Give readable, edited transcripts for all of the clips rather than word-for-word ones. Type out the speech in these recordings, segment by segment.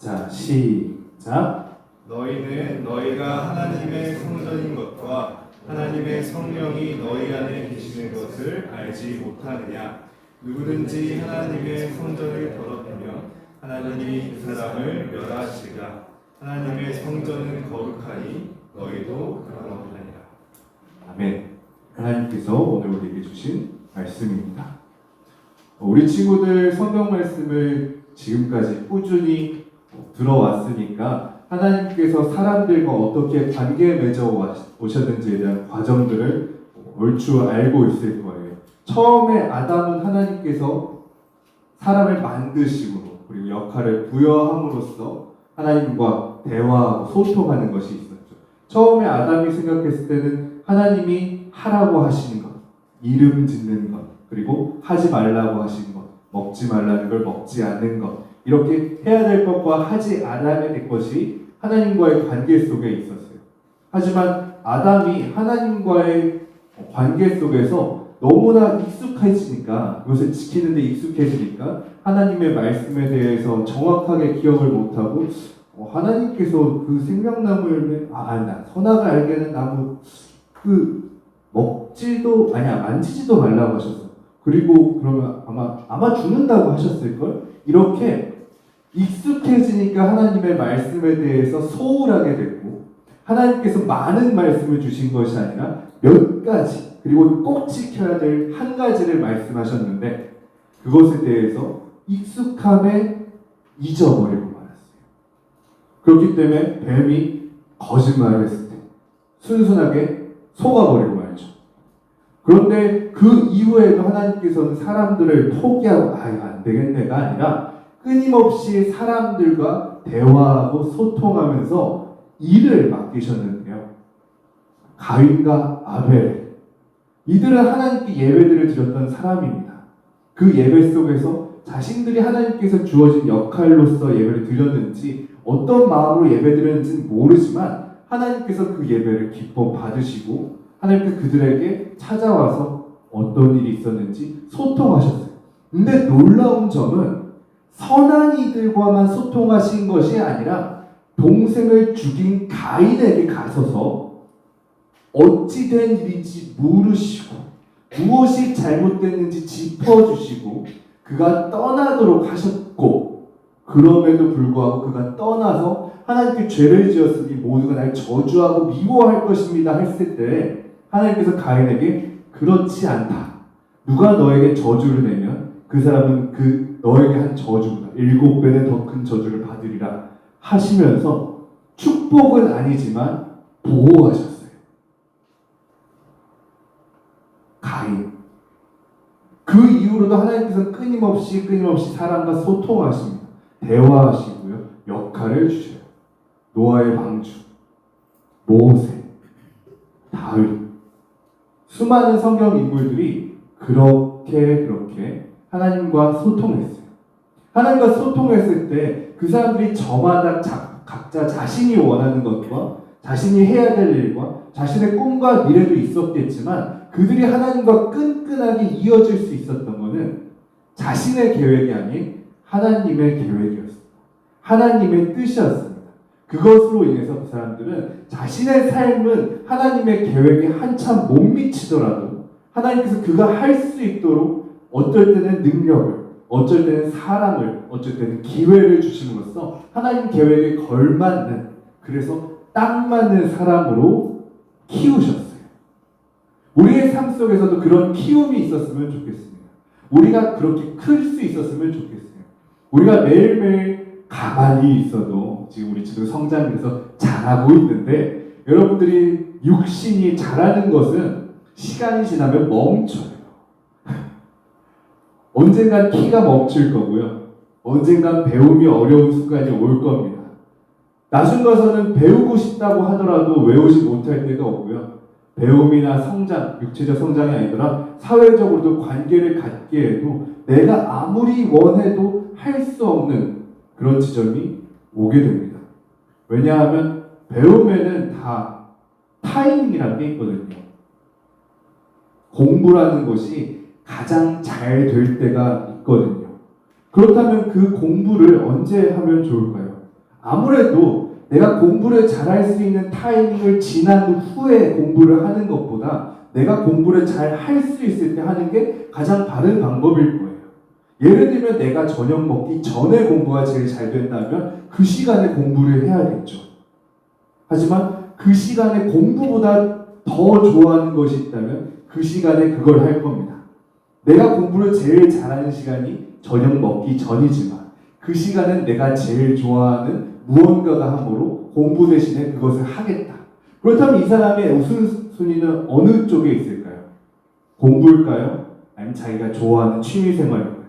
자, 시작. 너희는 너희가 하나님의 성전인 것과 하나님의 성령이 너희 안에 계시는 것을 알지 못하느냐? 누구든지 하나님의 성전을 더럽히면 하나님이 그 사람을 멸하시리라. 하나님의 성전은 거룩하니 너희도 거룩하니라. 아멘. 하나님께서 오늘 우리에게 주신 말씀입니다. 우리 친구들 성경 말씀을 지금까지 꾸준히 들어왔으니까 하나님께서 사람들과 어떻게 관계 맺어 오셨는지에 대한 과정들을 얼추 알고 있을 거예요. 처음에 아담은 하나님께서 사람을 만드심으로 그리고 역할을 부여함으로써 하나님과 대화하고 소통하는 것이 있었죠. 처음에 아담이 생각했을 때는 하나님이 하라고 하시는 것, 이름 짓는 것, 그리고 하지 말라고 하신 것, 먹지 말라는 걸 먹지 않는 것, 이렇게 해야 될 것과 하지 않아야 될 것이 하나님과의 관계 속에 있었어요. 하지만 아담이 하나님과의 관계 속에서 너무나 익숙해지니까, 그것을 지키는 데 익숙해지니까 하나님의 말씀에 대해서 정확하게 기억을 못하고 하나님께서 그 생명나무를 나 선악을 알게 하는 나무 만지지도 말라고 하셨어. 그리고 그러면 아마 죽는다고 하셨을걸? 이렇게 익숙해지니까 하나님의 말씀에 대해서 소홀하게 됐고, 하나님께서 많은 말씀을 주신 것이 아니라 몇 가지, 그리고 꼭 지켜야 될 한 가지를 말씀하셨는데 그것에 대해서 익숙함에 잊어버리고 말았어요. 그렇기 때문에 뱀이 거짓말을 했을 때 순순하게 속아버리고 말죠. 그런데 그 이후에도 하나님께서는 사람들을 포기하고 안 되겠네가 아니라 끊임없이 사람들과 대화하고 소통하면서 일을 맡기셨는데요. 가인과 아벨, 이들은 하나님께 예배들을 드렸던 사람입니다. 그 예배 속에서 자신들이 하나님께서 주어진 역할로서 예배를 드렸는지 어떤 마음으로 예배드렸는지는 모르지만 하나님께서 그 예배를 기뻐 받으시고 하나님께서 그들에게 찾아와서 어떤 일이 있었는지 소통하셨어요. 근데 놀라운 점은 선한 이들과만 소통하신 것이 아니라 동생을 죽인 가인에게 가서서 어찌 된 일인지 물으시고 무엇이 잘못됐는지 짚어주시고 그가 떠나도록 하셨고, 그럼에도 불구하고 그가 떠나서 하나님께 죄를 지었으니 모두가 날 저주하고 미워할 것입니다 했을 때 하나님께서 가인에게 그렇지 않다. 누가 너에게 저주를 내면 그 사람은 너에게 한 저주보다 7배는 더 큰 저주를 받으리라 하시면서 축복은 아니지만 보호하셨어요. 가인. 그 이후로도 하나님께서 끊임없이 사람과 소통하십니다. 대화하시고요. 역할을 주셔요. 노아의 방주, 모세, 다윗, 수많은 성경 인물들이 그렇게 하나님과 소통했어요. 하나님과 소통했을 때 그 사람들이 저마다 각자 자신이 원하는 것과 자신이 해야 될 일과 자신의 꿈과 미래도 있었겠지만 그들이 하나님과 끈끈하게 이어질 수 있었던 것은 자신의 계획이 아닌 하나님의 계획이었습니다. 하나님의 뜻이었습니다. 그것으로 인해서 그 사람들은 자신의 삶은 하나님의 계획에 한참 못 미치더라도 하나님께서 그가 할 수 있도록 어떨 때는 능력을, 어쩔 때는 사랑을, 어쩔 때는 기회를 주심으로써 하나님 계획에 걸맞는, 그래서 딱 맞는 사람으로 키우셨어요. 우리의 삶 속에서도 그런 키움이 있었으면 좋겠습니다. 우리가 그렇게 클 수 있었으면 좋겠어요. 우리가 매일매일 가만히 있어도 지금 우리 지금 성장해서 자라고 있는데 여러분들이 육신이 자라는 것은 시간이 지나면 멈춰요. 언젠간 키가 멈출 거고요. 언젠간 배움이 어려운 순간이 올 겁니다. 나중 가서는 배우고 싶다고 하더라도 외우지 못할 때가 오고요. 배움이나 성장, 육체적 성장이 아니더라 사회적으로도 관계를 갖게 해도 내가 아무리 원해도 할 수 없는 그런 지점이 오게 됩니다. 왜냐하면 배움에는 다 타이밍이라는 게 있거든요. 공부라는 것이 가장 잘 될 때가 있거든요. 그렇다면 그 공부를 언제 하면 좋을까요? 아무래도 내가 공부를 잘할 수 있는 타이밍을 지난 후에 공부를 하는 것보다 내가 공부를 잘 할 수 있을 때 하는 게 가장 바른 방법일 거예요. 예를 들면 내가 저녁 먹기 전에 공부가 제일 잘 된다면 그 시간에 공부를 해야겠죠. 하지만 그 시간에 공부보다 더 좋아하는 것이 있다면 그 시간에 그걸 할 겁니다. 내가 공부를 제일 잘하는 시간이 저녁 먹기 전이지만 그 시간은 내가 제일 좋아하는 무언가가 함으로 공부 대신에 그것을 하겠다. 그렇다면 이 사람의 우선순위는 어느 쪽에 있을까요? 공부일까요? 아니면 자기가 좋아하는 취미생활일까요?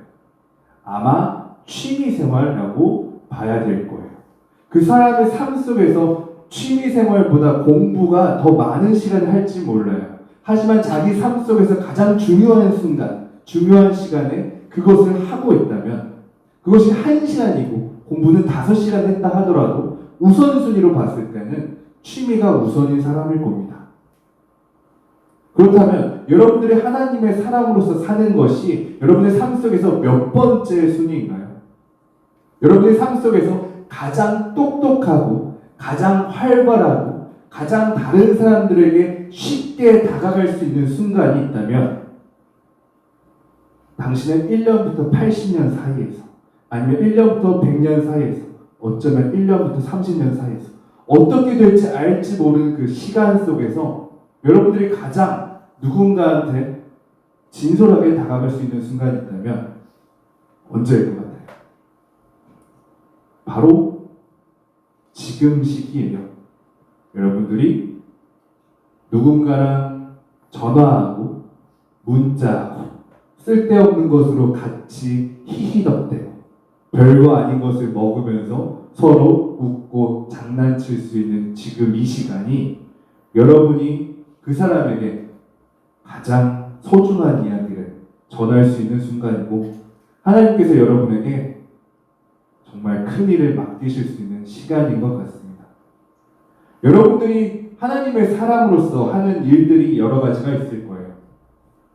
아마 취미생활이라고 봐야 될 거예요. 그 사람의 삶 속에서 취미생활보다 공부가 더 많은 시간을 할지 몰라요. 하지만 자기 삶 속에서 가장 중요한 순간, 중요한 시간에 그것을 하고 있다면 그것이 1시간이고 공부는 5시간 했다 하더라도 우선순위로 봤을 때는 취미가 우선인 사람일 겁니다. 그렇다면 여러분들이 하나님의 사람으로서 사는 것이 여러분의 삶 속에서 몇 번째 순위인가요? 여러분의 삶 속에서 가장 똑똑하고 가장 활발하고 가장 다른 사람들에게 쉽게 다가갈 수 있는 순간이 있다면 당신은 1년부터 80년 사이에서 아니면 1년부터 100년 사이에서 어쩌면 1년부터 30년 사이에서 어떻게 될지 알지 모르는 그 시간 속에서 여러분들이 가장 누군가한테 진솔하게 다가갈 수 있는 순간이 있다면 언제일 것 같아요? 바로 지금 시기예요. 여러분들이 누군가랑 전화하고 문자하고 쓸데없는 것으로 같이 히히덕대고 별거 아닌 것을 먹으면서 서로 웃고 장난칠 수 있는 지금 이 시간이 여러분이 그 사람에게 가장 소중한 이야기를 전할 수 있는 순간이고 하나님께서 여러분에게 정말 큰 일을 맡기실 수 있는 시간인 것 같습니다. 여러분들이 하나님의 사람으로서 하는 일들이 여러 가지가 있을 거예요.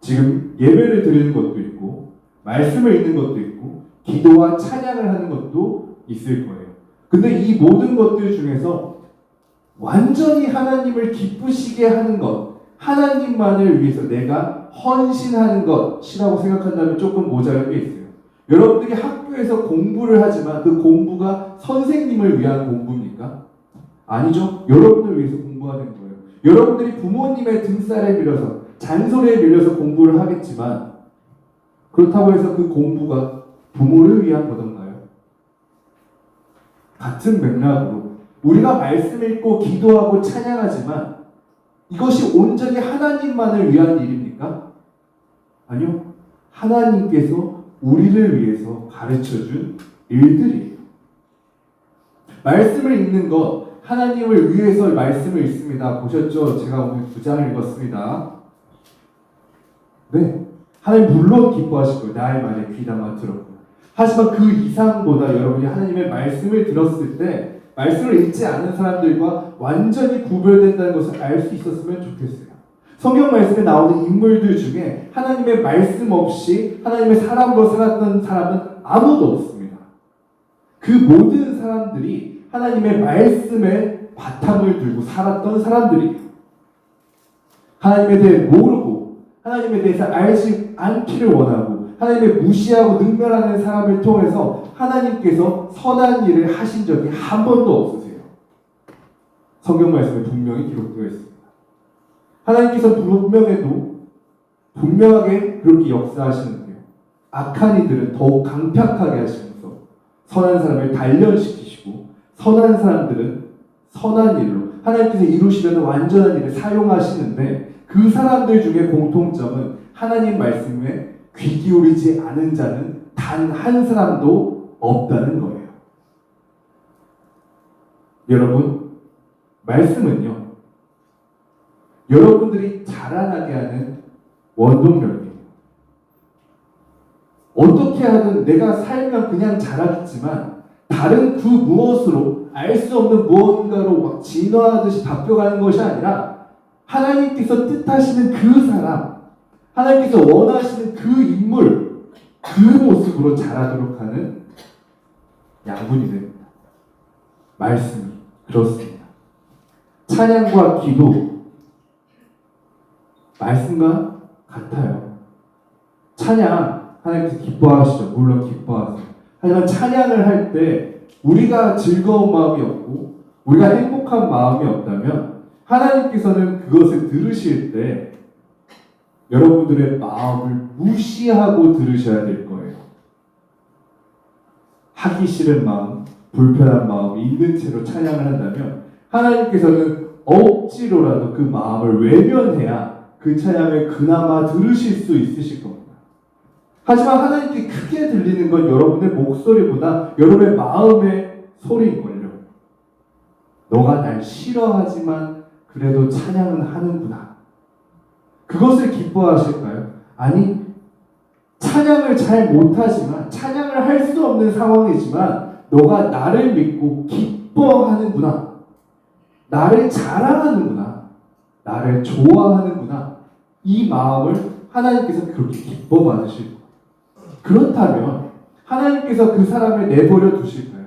지금 예배를 드리는 것도 있고 말씀을 읽는 것도 있고 기도와 찬양을 하는 것도 있을 거예요. 근데 이 모든 것들 중에서 완전히 하나님을 기쁘시게 하는 것, 하나님만을 위해서 내가 헌신하는 것이라고 생각한다면 조금 모자랄 게 있어요. 여러분들이 학교에서 공부를 하지만 그 공부가 선생님을 위한 공부입니까? 아니죠. 여러분을 위해서 공부하는 거예요. 여러분들이 부모님의 등살에 밀려서 잔소리에 밀려서 공부를 하겠지만 그렇다고 해서 그 공부가 부모를 위한 거던가요? 같은 맥락으로 우리가 말씀 읽고 기도하고 찬양하지만 이것이 온전히 하나님만을 위한 일입니까? 아니요. 하나님께서 우리를 위해서 가르쳐준 일들이에요. 말씀을 읽는 것, 하나님을 위해서 말씀을 읽습니다. 보셨죠? 제가 오늘 2장을 읽었습니다. 네. 하나님 물론 기뻐하실 거예요. 나의 말에 귀담아 들었구나. 하지만 그 이상보다 여러분이 하나님의 말씀을 들었을 때 말씀을 읽지 않은 사람들과 완전히 구별된다는 것을 알 수 있었으면 좋겠어요. 성경 말씀에 나오는 인물들 중에 하나님의 말씀 없이 하나님의 사람으로 살았던 사람은 아무도 없습니다. 그 모든 사람들이 하나님의 말씀에 바탕을 두고 살았던 사람들이에요. 하나님에 대해 모르고 하나님에 대해서 알지 않기를 원하고 하나님의 무시하고 능멸하는 사람을 통해서 하나님께서 선한 일을 하신 적이 한 번도 없으세요. 성경 말씀에 분명히 기록되어 있습니다. 하나님께서 분명하게 그렇게 역사하시는데요. 악한 이들은 더욱 강팍하게 하시면서 선한 사람을 단련시키시고 선한 사람들은 선한 일로 하나님께서 이루시려는 완전한 일을 사용하시는데 그 사람들 중에 공통점은 하나님 말씀에 귀 기울이지 않은 자는 단 한 사람도 없다는 거예요. 여러분, 말씀은요, 여러분들이 자라나게 하는 원동력이에요. 어떻게 하든 내가 살면 그냥 자라겠지만 다른 그 무엇으로 알 수 없는 무언가로 막 진화하듯이 바뀌어가는 것이 아니라 하나님께서 뜻하시는 그 사람, 하나님께서 원하시는 그 인물, 그 모습으로 자라도록 하는 양분이 됩니다. 말씀이 그렇습니다. 찬양과 기도 말씀과 같아요. 찬양 하나님께서 기뻐하시죠. 물론 기뻐하세요. 하지만 찬양을 할 때 우리가 즐거운 마음이 없고 우리가 행복한 마음이 없다면 하나님께서는 그것을 들으실 때 여러분들의 마음을 무시하고 들으셔야 될 거예요. 하기 싫은 마음, 불편한 마음이 있는 채로 찬양을 한다면 하나님께서는 억지로라도 그 마음을 외면해야 그 찬양을 그나마 들으실 수 있으실 겁니다. 하지만 하나님께 크게 들리는 건 여러분의 목소리보다 여러분의 마음의 소리인걸요. 너가 날 싫어하지만 그래도 찬양은 하는구나. 그것을 기뻐하실까요? 아니, 찬양을 잘 못하지만 찬양을 할 수 없는 상황이지만 너가 나를 믿고 기뻐하는구나. 나를 자랑하는구나. 나를 좋아하는구나. 이 마음을 하나님께서 그렇게 기뻐 받으실 거예요. 그렇다면 하나님께서 그 사람을 내버려 두실까요?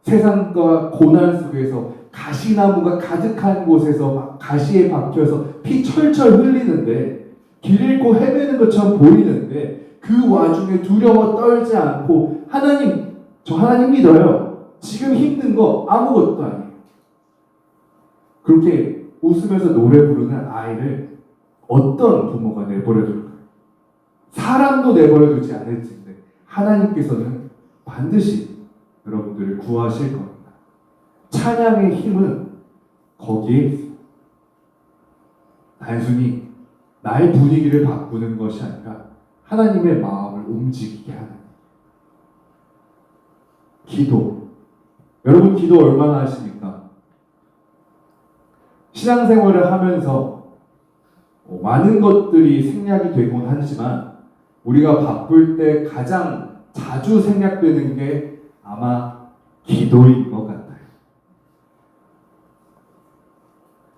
세상과 고난 속에서 가시나무가 가득한 곳에서 막 가시에 박혀서 피 철철 흘리는데 길 잃고 헤매는 것처럼 보이는데 그 와중에 두려워 떨지 않고 하나님, 저 하나님 믿어요. 지금 힘든 거 아무것도 아니에요. 그렇게 웃으면서 노래 부르는 아이를 어떤 부모가 내버려 둘까요? 사람도 내버려 두지 않을 텐데 하나님께서는 반드시 여러분들을 구하실 겁니다. 찬양의 힘은 거기에 있어요. 단순히 나의 분위기를 바꾸는 것이 아니라 하나님의 마음을 움직이게 하는 기도. 여러분 기도 얼마나 하십니까? 신앙생활을 하면서 많은 것들이 생략이 되곤 하지만 우리가 바쁠 때 가장 자주 생략되는 게 아마 기도인 것 같아요.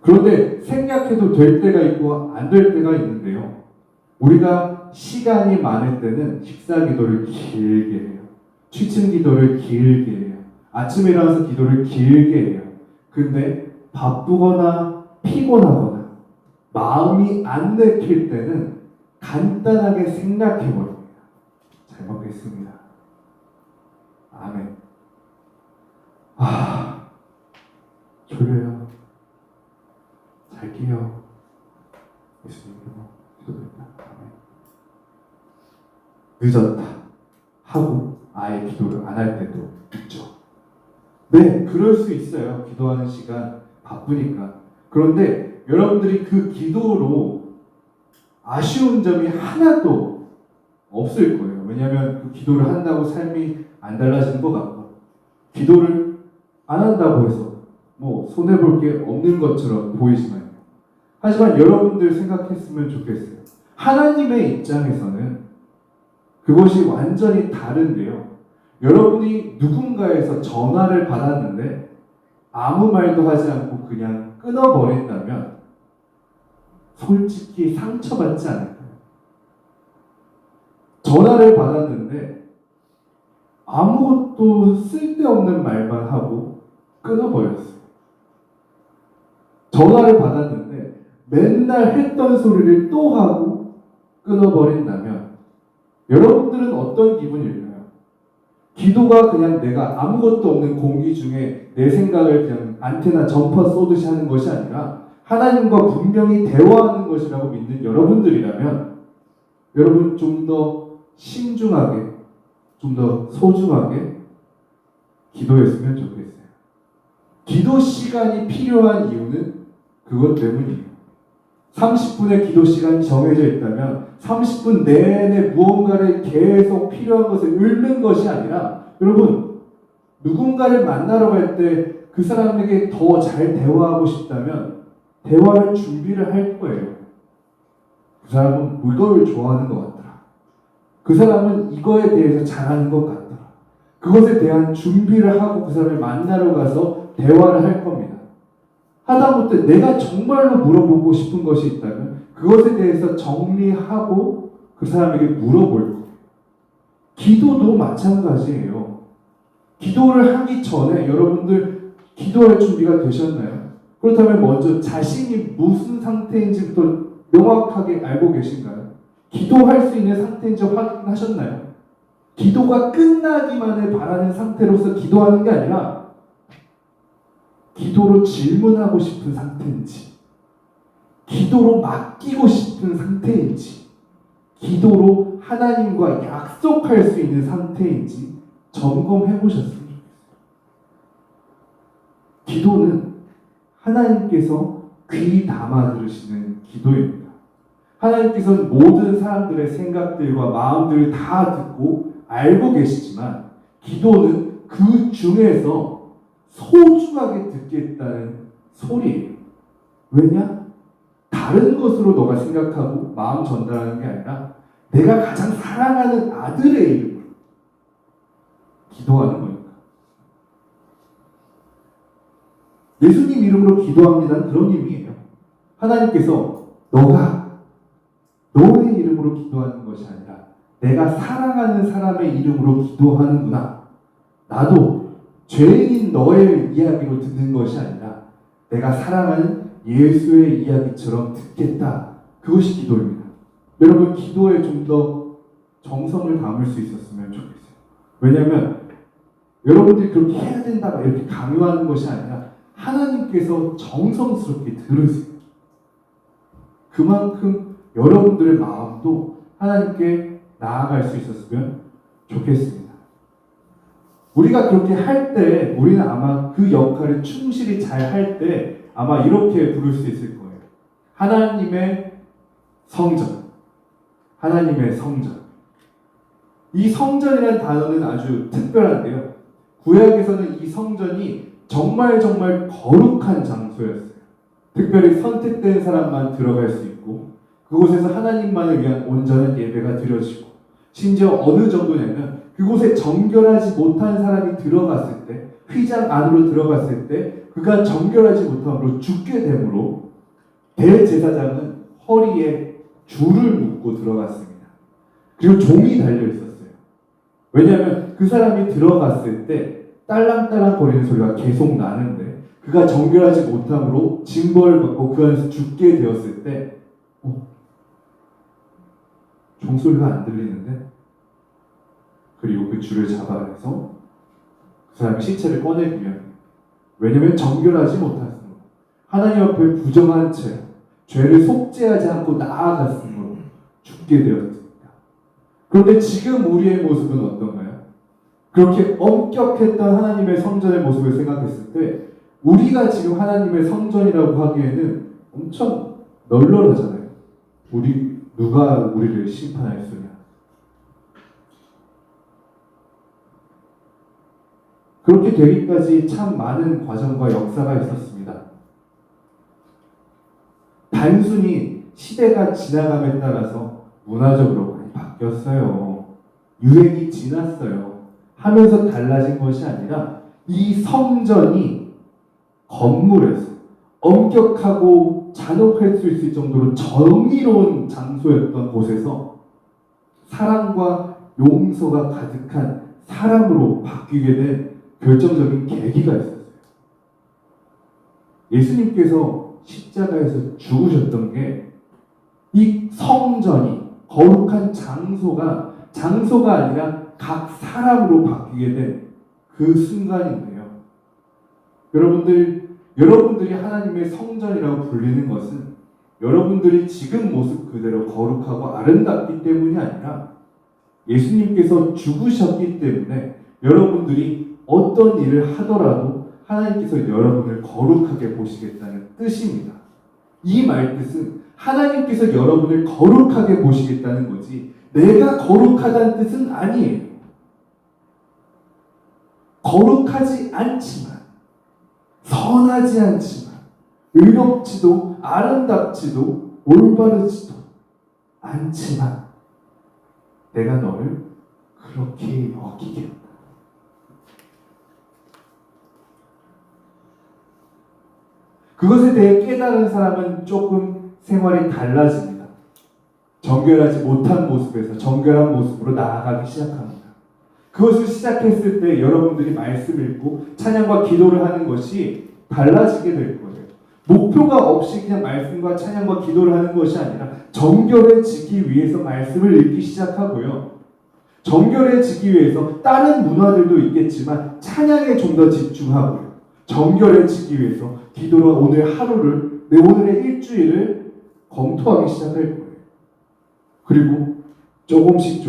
그런데 생략해도 될 때가 있고 안 될 때가 있는데요. 우리가 시간이 많을 때는 식사 기도를 길게 해요. 취침 기도를 길게 해요. 아침에 일어나서 기도를 길게 해요. 근데 바쁘거나 피곤하거나 마음이 안 내킬 때는 간단하게 생략해버립니다. 잘 먹겠습니다. 아멘. 졸려요. 잘게요. 예수님으로 기도드립니다. 늦었다 하고 아예 기도를 안 할 때도 있죠. 네, 그럴 수 있어요. 기도하는 시간 바쁘니까. 그런데 여러분들이 그 기도로 아쉬운 점이 하나도 없을 거예요. 왜냐하면 그 기도를 한다고 삶이 안 달라지는 것 같고 기도를 안 한다고 해서 뭐 손해볼 게 없는 것처럼 보이지만요. 하지만 여러분들 생각했으면 좋겠어요. 하나님의 입장에서는 그것이 완전히 다른데요. 여러분이 누군가에서 전화를 받았는데 아무 말도 하지 않고 그냥 끊어버린다면 솔직히 상처받지 않을까요? 전화를 받았는데 아무것도 쓸데없는 말만 하고 끊어버렸어요. 전화를 받았는데 맨날 했던 소리를 또 하고 끊어버린다면 여러분들은 어떤 기분일까요? 기도가 그냥 내가 아무것도 없는 공기 중에 내 생각을 그냥 안테나 전파 쏘듯이 하는 것이 아니라 하나님과 분명히 대화하는 것이라고 믿는 여러분들이라면 여러분 좀 더 신중하게, 좀 더 소중하게 기도했으면 좋겠어요. 기도 시간이 필요한 이유는 그것 때문이에요. 30분의 기도 시간이 정해져 있다면 30분 내내 무언가를 계속 필요한 것을 읊는 것이 아니라 여러분 누군가를 만나러 갈 때 그 사람에게 더 잘 대화하고 싶다면 대화할 준비를 할 거예요. 그 사람은 이걸 좋아하는 것 같더라. 그 사람은 이거에 대해서 잘하는 것 같더라. 그것에 대한 준비를 하고 그 사람을 만나러 가서 대화를 할 겁니다. 하다못해 내가 정말로 물어보고 싶은 것이 있다면 그것에 대해서 정리하고 그 사람에게 물어볼 거예요. 기도도 마찬가지예요. 기도를 하기 전에 여러분들 기도할 준비가 되셨나요? 그렇다면 먼저 자신이 무슨 상태인지부터 명확하게 알고 계신가요? 기도할 수 있는 상태인지 확인하셨나요? 기도가 끝나기만을 바라는 상태로서 기도하는 게 아니라 기도로 질문하고 싶은 상태인지, 기도로 맡기고 싶은 상태인지, 기도로 하나님과 약속할 수 있는 상태인지 점검해 보셨으면 좋겠어요. 기도는 하나님께서 귀 담아 들으시는 기도입니다. 하나님께서는 모든 사람들의 생각들과 마음들을 다 듣고 알고 계시지만 기도는 그 중에서 소중하게 듣겠다는 소리예요. 왜냐? 다른 것으로 너가 생각하고 마음 전달하는 게 아니라 내가 가장 사랑하는 아들의 이름으로 기도하는 거니까. 예수님 이름으로 기도합니다는 그런 의미예요. 하나님께서 너가 너의 이름으로 기도하는 것이 아니라 내가 사랑하는 사람의 이름으로 기도하는구나. 나도 죄인인 너의 이야기로 듣는 것이 아니라 내가 사랑하는 예수의 이야기처럼 듣겠다. 그것이 기도입니다. 여러분, 기도에 좀 더 정성을 담을 수 있었으면 좋겠어요. 왜냐하면 여러분들이 그렇게 해야 된다 이렇게 강요하는 것이 아니라 하나님께서 정성스럽게 들으세요. 그만큼 여러분들의 마음도 하나님께 나아갈 수 있었으면 좋겠습니다. 우리가 그렇게 할 때 우리는 아마 그 역할을 충실히 잘 할 때 아마 이렇게 부를 수 있을 거예요. 하나님의 성전. 하나님의 성전. 이 성전이라는 단어는 아주 특별한데요. 구약에서는 이 성전이 정말 거룩한 장소였어요. 특별히 선택된 사람만 들어갈 수 있고 그곳에서 하나님만을 위한 온전한 예배가 드려지고 심지어 어느 정도냐면 그곳에 정결하지 못한 사람이 들어갔을 때 휘장 안으로 들어갔을 때 그가 정결하지 못함으로 죽게 되므로 대제사장은 허리에 줄을 묶고 들어갔습니다. 그리고 종이 달려 있었어요. 왜냐하면 그 사람이 들어갔을 때 딸랑딸랑 거리는 소리가 계속 나는데 그가 정결하지 못함으로 징벌을 받고 그 안에서 죽게 되었을 때 종소리가 안 들리는데 그리고 그 줄을 잡아내서 그 사람의 시체를 꺼내주면 왜냐하면 정결하지 못했으므로 하나님 앞에 부정한 채 죄를 속죄하지 않고 나아갔으므로 죽게 되었습니다. 그런데 지금 우리의 모습은 어떤가요? 그렇게 엄격했던 하나님의 성전의 모습을 생각했을 때 우리가 지금 하나님의 성전이라고 하기에는 엄청 널널하잖아요. 누가 우리를 심판할 수냐? 그렇게 되기까지 참 많은 과정과 역사가 있었습니다. 단순히 시대가 지나감에 따라서 문화적으로 많이 바뀌었어요. 유행이 지났어요. 하면서 달라진 것이 아니라 이 성전이 건물에서 엄격하고 잔혹할 수 있을 정도로 정의로운 장소였던 곳에서 사랑과 용서가 가득한 사람으로 바뀌게 된 결정적인 계기가 있었어요. 예수님께서 십자가에서 죽으셨던 게 이 성전이 거룩한 장소가 아니라 각 사람으로 바뀌게 된 그 순간인데요. 여러분들이 하나님의 성전이라고 불리는 것은 여러분들이 지금 모습 그대로 거룩하고 아름답기 때문이 아니라 예수님께서 죽으셨기 때문에 여러분들이 어떤 일을 하더라도 하나님께서 여러분을 거룩하게 보시겠다는 뜻입니다. 이 말뜻은 하나님께서 여러분을 거룩하게 보시겠다는 거지 내가 거룩하다는 뜻은 아니에요. 거룩하지 않지만 선하지 않지만 의롭지도 아름답지도 올바르지도 않지만 내가 너를 그렇게 여기겠다. 그것에 대해 깨달은 사람은 조금 생활이 달라집니다. 정결하지 못한 모습에서 정결한 모습으로 나아가기 시작합니다. 그것을 시작했을 때 여러분들이 말씀을 읽고 찬양과 기도를 하는 것이 달라지게 될 거예요. 목표가 없이 그냥 말씀과 찬양과 기도를 하는 것이 아니라 정결해지기 위해서 말씀을 읽기 시작하고요. 정결해지기 위해서 다른 문화들도 있겠지만 찬양에 좀 더 집중하고요. 정결해지기 위해서 기도로 오늘 하루를, 내 오늘의 일주일을 검토하기 시작할 거예요. 그리고 조금씩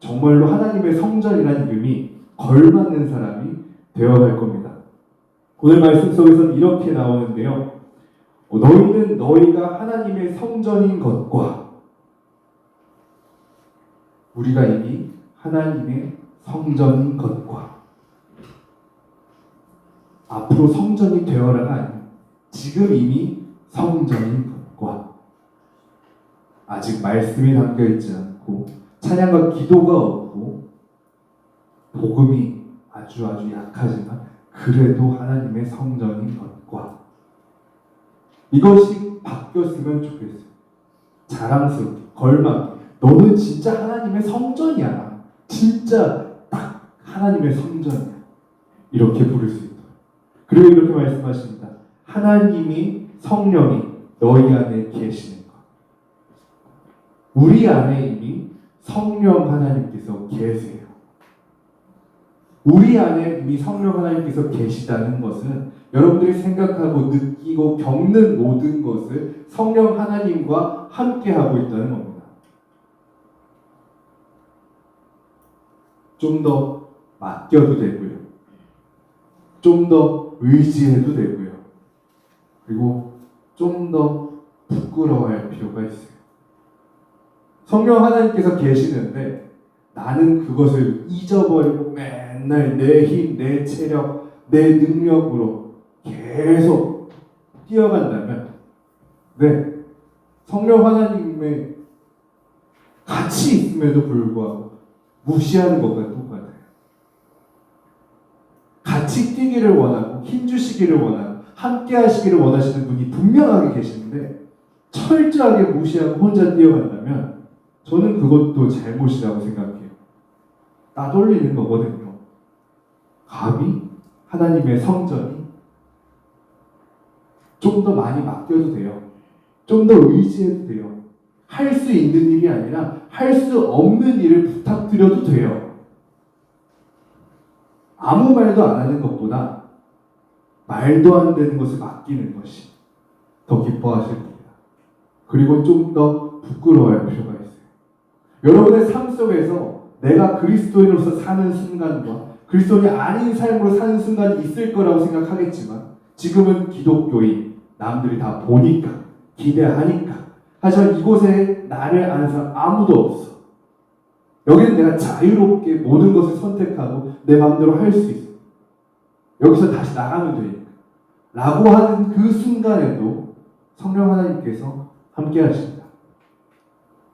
정말로 하나님의 성전이라는 이름이 걸맞는 사람이 되어갈 겁니다. 오늘 말씀 속에서는 이렇게 나오는데요. 너희는 너희가 하나님의 성전인 것과, 우리가 이미 하나님의 성전인 것과, 앞으로 성전이 되어라가 아니라 지금 이미 성전인 것과, 아직 말씀이 담겨있지 않고 찬양과 기도가 없고 복음이 아주 약하지만 그래도 하나님의 성전인 것과, 이것이 바뀌었으면 좋겠어요. 자랑스럽게, 걸맞게, 너는 진짜 하나님의 성전이야. 진짜 딱 하나님의 성전이야. 이렇게 부를 수 있도록. 그리고 이렇게 말씀하십니다. 하나님이, 성령이 너희 안에 계시는 것. 우리 안에 이미 성령 하나님께서 계세요. 우리 안에 이미 성령 하나님께서 계시다는 것은 여러분들이 생각하고 느끼고 겪는 모든 것을 성령 하나님과 함께 하고 있다는 겁니다. 좀 더 맡겨도 되고요. 좀 더 의지해도 되고요. 그리고 좀 더 부끄러워할 필요가 있어요. 성령 하나님께서 계시는데 나는 그것을 잊어버리고 맨날 내 힘, 내 체력, 내 능력으로 계속 뛰어간다면, 네, 성령 하나님의 같이 있음에도 불구하고 무시하는 것과 똑같아요. 같이 뛰기를 원하고 힘주시기를 원하고 함께 하시기를 원하시는 분이 분명하게 계시는데 철저하게 무시하고 혼자 뛰어간다면 저는 그것도 잘못이라고 생각해요. 따돌리는 거거든요. 감히 하나님의 성전이 좀 더 많이 맡겨도 돼요. 좀 더 의지해도 돼요. 할 수 있는 일이 아니라 할 수 없는 일을 부탁드려도 돼요. 아무 말도 안 하는 것보다 말도 안 되는 것을 맡기는 것이 더 기뻐하실 겁니다. 그리고 좀 더 부끄러워할 필요가 있어요. 여러분의 삶 속에서 내가 그리스도인으로서 사는 순간과 그리스도인이 아닌 삶으로 사는 순간이 있을 거라고 생각하겠지만 지금은 기독교인, 남들이 다 보니까, 기대하니까, 하지만 이곳에 나를 아는 사람 아무도 없어. 여기는 내가 자유롭게 모든 것을 선택하고 내 마음대로 할 수 있어. 여기서 다시 나가면 되니까. 라고 하는 그 순간에도 성령 하나님께서 함께 하십니다.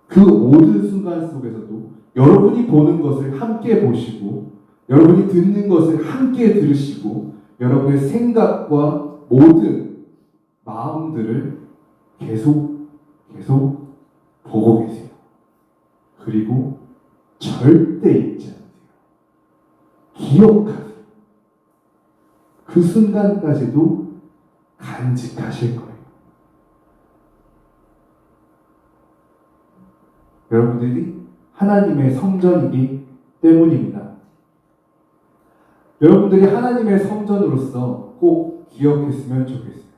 그 모든 순간 속에서도 여러분이 보는 것을 함께 보시고 여러분이 듣는 것을 함께 들으시고 여러분의 생각과 모든 마음들을 계속 보고 계세요. 그리고 절대 잊지 않으세요. 기억하세요. 그 순간까지도 간직하실 거예요. 여러분들이 하나님의 성전이기 때문입니다. 여러분들이 하나님의 성전으로서 꼭 기억했으면 좋겠어요.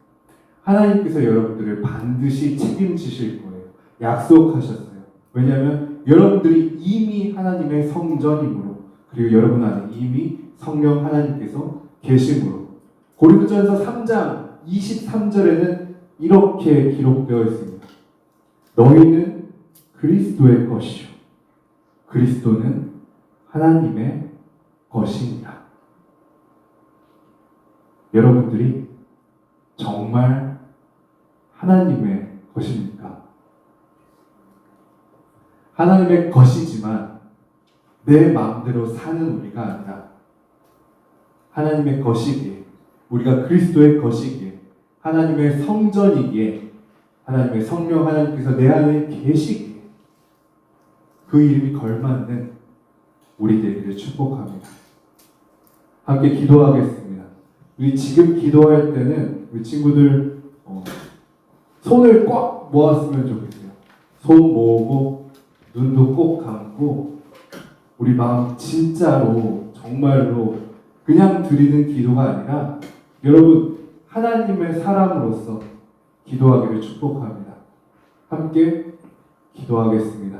하나님께서 여러분들을 반드시 책임지실 거예요. 약속하셨어요. 왜냐하면 여러분들이 이미 하나님의 성전이므로, 그리고 여러분 안에 이미 성령 하나님께서 계심으로. 고린도전서 3장 23절에는 이렇게 기록되어 있습니다. 너희는 그리스도의 것이요 그리스도는 하나님의 것입니다. 여러분들이 정말 하나님의 것입니까? 하나님의 것이지만 내 마음대로 사는 우리가 아니라 하나님의 것이기에, 우리가 그리스도의 것이기에, 하나님의 성전이기에, 하나님의 성령 하나님께서 내 안에 계시기에 그 이름이 걸맞는 우리 되기를 축복합니다. 함께 기도하겠습니다. 우리 지금 기도할 때는 우리 친구들 손을 꽉 모았으면 좋겠어요. 손 모으고 눈도 꼭 감고 우리 마음 진짜로 정말로 그냥 드리는 기도가 아니라 여러분 하나님의 사람으로서 기도하기를 축복합니다. 함께 기도하겠습니다.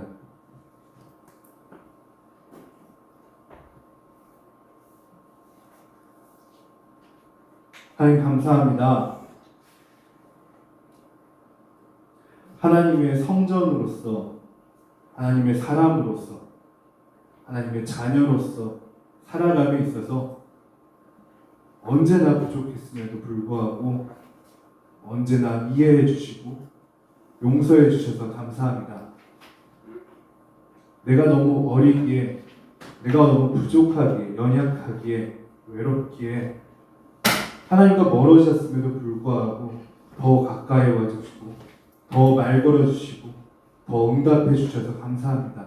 하나님 감사합니다. 하나님의 성전으로서, 하나님의 사람으로서, 하나님의 자녀로서 살아감에 있어서 언제나 부족했음에도 불구하고 언제나 이해해 주시고 용서해 주셔서 감사합니다. 내가 너무 어리기에, 내가 너무 부족하기에, 연약하기에, 외롭기에 하나님과 멀어지셨음에도 불구하고 더 가까이 와주시고 더 말 걸어주시고 더 응답해 주셔서 감사합니다.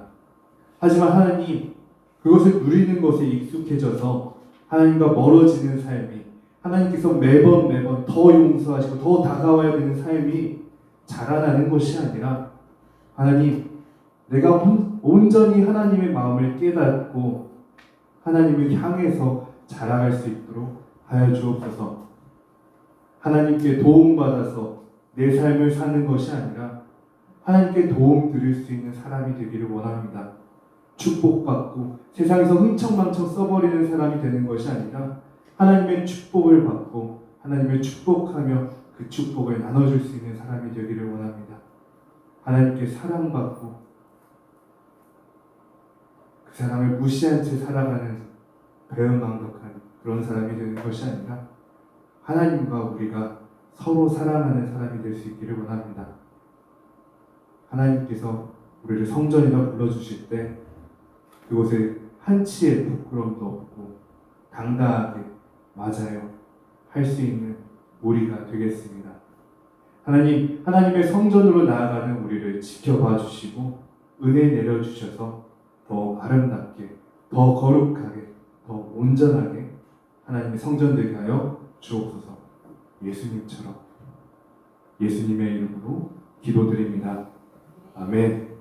하지만 하나님, 그것을 누리는 것에 익숙해져서 하나님과 멀어지는 삶이, 하나님께서 매번 더 용서하시고 더 다가와야 되는 삶이 자라나는 것이 아니라 하나님, 내가 온전히 하나님의 마음을 깨닫고 하나님을 향해서 자라갈 수 있도록 하여 주옵소서. 하나님께 도움받아서 내 삶을 사는 것이 아니라 하나님께 도움 드릴 수 있는 사람이 되기를 원합니다. 축복받고 세상에서 흥청망청 써버리는 사람이 되는 것이 아니라 하나님의 축복을 받고 하나님을 축복하며 그 축복을 나눠줄 수 있는 사람이 되기를 원합니다. 하나님께 사랑받고 그 사랑을 무시한 채 살아가는 배은망덕한 그런 사람이 되는 것이 아니라 하나님과 우리가 서로 사랑하는 사람이 될 수 있기를 원합니다. 하나님께서 우리를 성전이라 불러주실 때 그곳에 한치의 부끄럼도 없고 당당하게 맞아요 할 수 있는 우리가 되겠습니다. 하나님, 하나님의 성전으로 나아가는 우리를 지켜봐 주시고 은혜 내려주셔서 더 아름답게, 더 거룩하게, 더 온전하게 하나님의 성전 되게 하여 주옵소서. 예수님처럼 예수님의 이름으로 기도드립니다. 아멘.